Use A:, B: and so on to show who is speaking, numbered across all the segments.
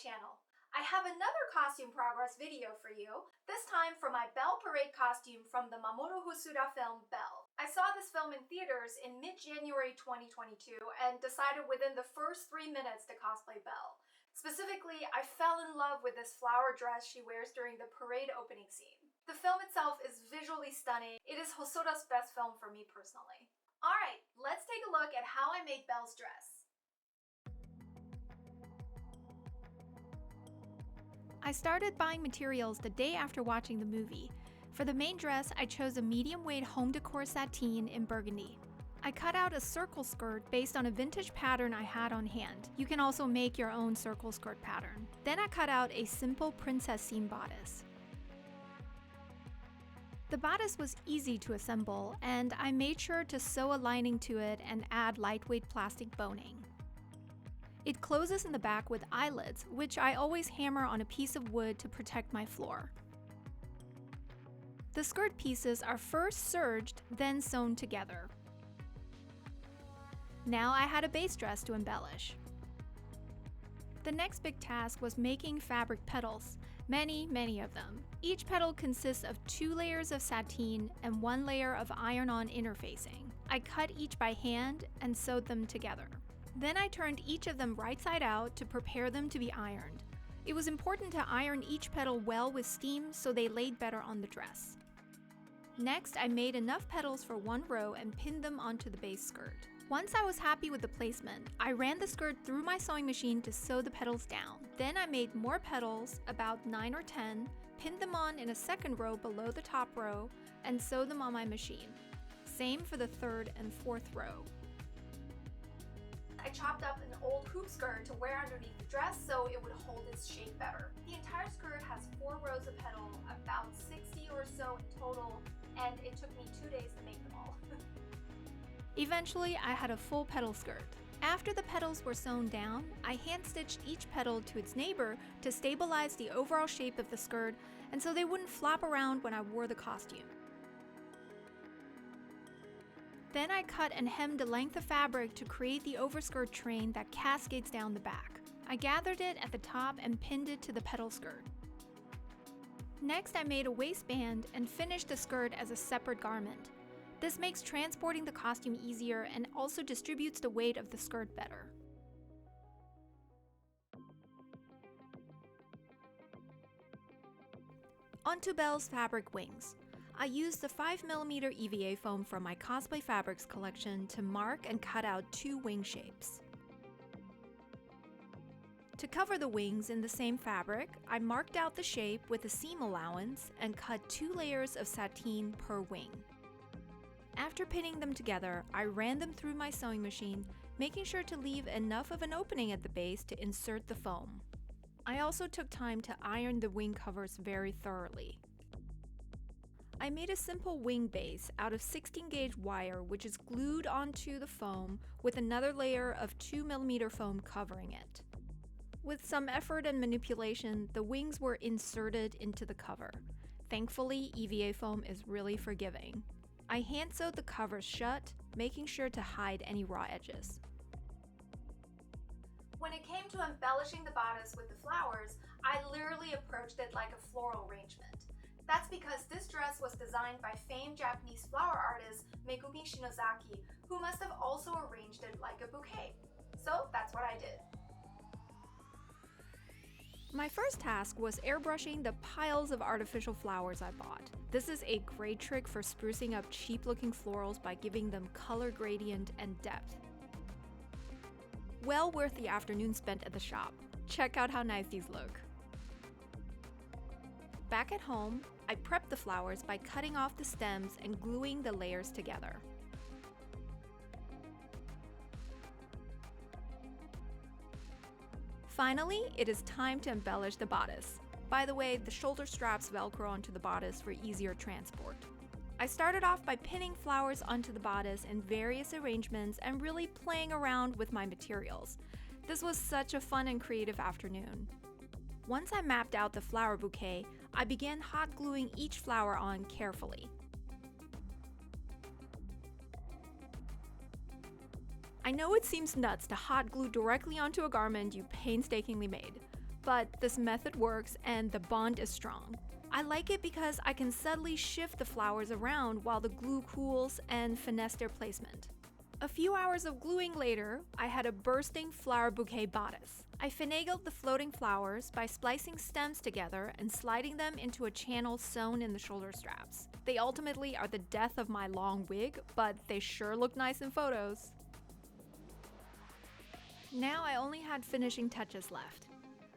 A: channel. I have another costume progress video for you, this time for my Belle Parade costume from the Mamoru Hosoda film Belle. I saw this film in theaters in mid-January 2022 and decided within the first 3 minutes to cosplay Belle. Specifically, I fell in love with this flower dress she wears during the parade opening scene. The film itself is visually stunning. It is Hosoda's best film for me personally. Alright, let's take a look at how I made Belle's dress.
B: I started buying materials the day after watching the movie. For the main dress, I chose a medium-weight home decor sateen in burgundy. I cut out a circle skirt based on a vintage pattern I had on hand. You can also make your own circle skirt pattern. Then I cut out a simple princess seam bodice. The bodice was easy to assemble, and I made sure to sew a lining to it and add lightweight plastic boning. It closes in the back with eyelets, which I always hammer on a piece of wood to protect my floor. The skirt pieces are first serged, then sewn together. Now I had a base dress to embellish. The next big task was making fabric petals, many of them. Each petal consists of 2 layers of sateen and 1 layer of iron-on interfacing. I cut each by hand and sewed them together. Then I turned each of them right side out to prepare them to be ironed. It was important to iron each petal well with steam so they laid better on the dress. Next, I made enough petals for 1 row and pinned them onto the base skirt. Once I was happy with the placement, I ran the skirt through my sewing machine to sew the petals down. Then I made more petals, about 9 or 10, pinned them on in a second row below the top row, and sewed them on my machine. Same for the 3rd and 4th row.
A: I chopped up an old hoop skirt to wear underneath the dress so it would hold its shape better. The entire skirt has 4 rows of petal, about 60 or so in total, and it took me 2 days to make them all.
B: Eventually, I had a full petal skirt. After the petals were sewn down, I hand-stitched each petal to its neighbor to stabilize the overall shape of the skirt and so they wouldn't flop around when I wore the costume. Then I cut and hemmed a length of fabric to create the overskirt train that cascades down the back. I gathered it at the top and pinned it to the petal skirt. Next, I made a waistband and finished the skirt as a separate garment. This makes transporting the costume easier and also distributes the weight of the skirt better. Onto Belle's fabric wings. I used the 5mm EVA foam from my Cosplay Fabrics collection to mark and cut out 2 wing shapes. To cover the wings in the same fabric, I marked out the shape with a seam allowance and cut 2 layers of sateen per wing. After pinning them together, I ran them through my sewing machine, making sure to leave enough of an opening at the base to insert the foam. I also took time to iron the wing covers very thoroughly. I made a simple wing base out of 16-gauge wire which is glued onto the foam with another layer of 2mm foam covering it. With some effort and manipulation, the wings were inserted into the cover. Thankfully, EVA foam is really forgiving. I hand-sewed the covers shut, making sure to hide any raw edges.
A: When it came to embellishing the bodice with the flowers, I literally approached it like a floral arrangement. That's because this dress was designed by famed Japanese flower artist Megumi Shinozaki, who must have also arranged it like a bouquet. So that's what I did.
B: My first task was airbrushing the piles of artificial flowers I bought. This is a great trick for sprucing up cheap-looking florals by giving them color gradient and depth. Well worth the afternoon spent at the shop. Check out how nice these look. Back at home, I prepped the flowers by cutting off the stems and gluing the layers together. Finally, it is time to embellish the bodice. By the way, the shoulder straps velcro onto the bodice for easier transport. I started off by pinning flowers onto the bodice in various arrangements and really playing around with my materials. This was such a fun and creative afternoon. Once I mapped out the flower bouquet, I began hot gluing each flower on carefully. I know it seems nuts to hot glue directly onto a garment you painstakingly made, but this method works and the bond is strong. I like it because I can subtly shift the flowers around while the glue cools and finesse their placement. A few hours of gluing later, I had a bursting flower bouquet bodice. I finagled the floating flowers by splicing stems together and sliding them into a channel sewn in the shoulder straps. They ultimately are the death of my long wig, but they sure look nice in photos. Now I only had finishing touches left.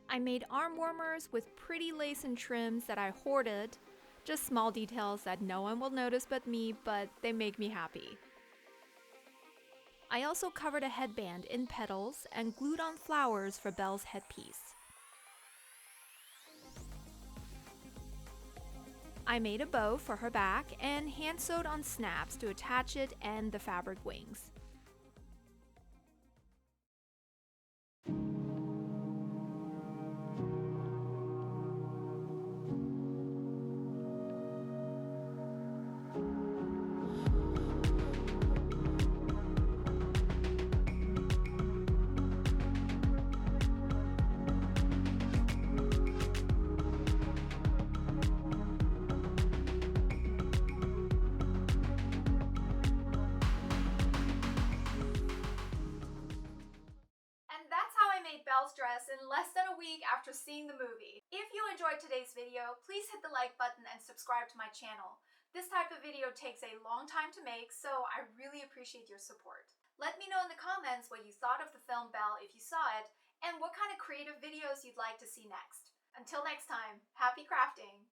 B: I made arm warmers with pretty lace and trims that I hoarded, just small details that no one will notice but me, but they make me happy. I also covered a headband in petals and glued on flowers for Belle's headpiece. I made a bow for her back and hand sewed on snaps to attach it and the fabric wings.
A: Belle's dress in less than a week after seeing the movie. If you enjoyed today's video, please hit the like button and subscribe to my channel. This type of video takes a long time to make, so I really appreciate your support. Let me know in the comments what you thought of the film Belle if you saw it, and what kind of creative videos you'd like to see next. Until next time, happy crafting!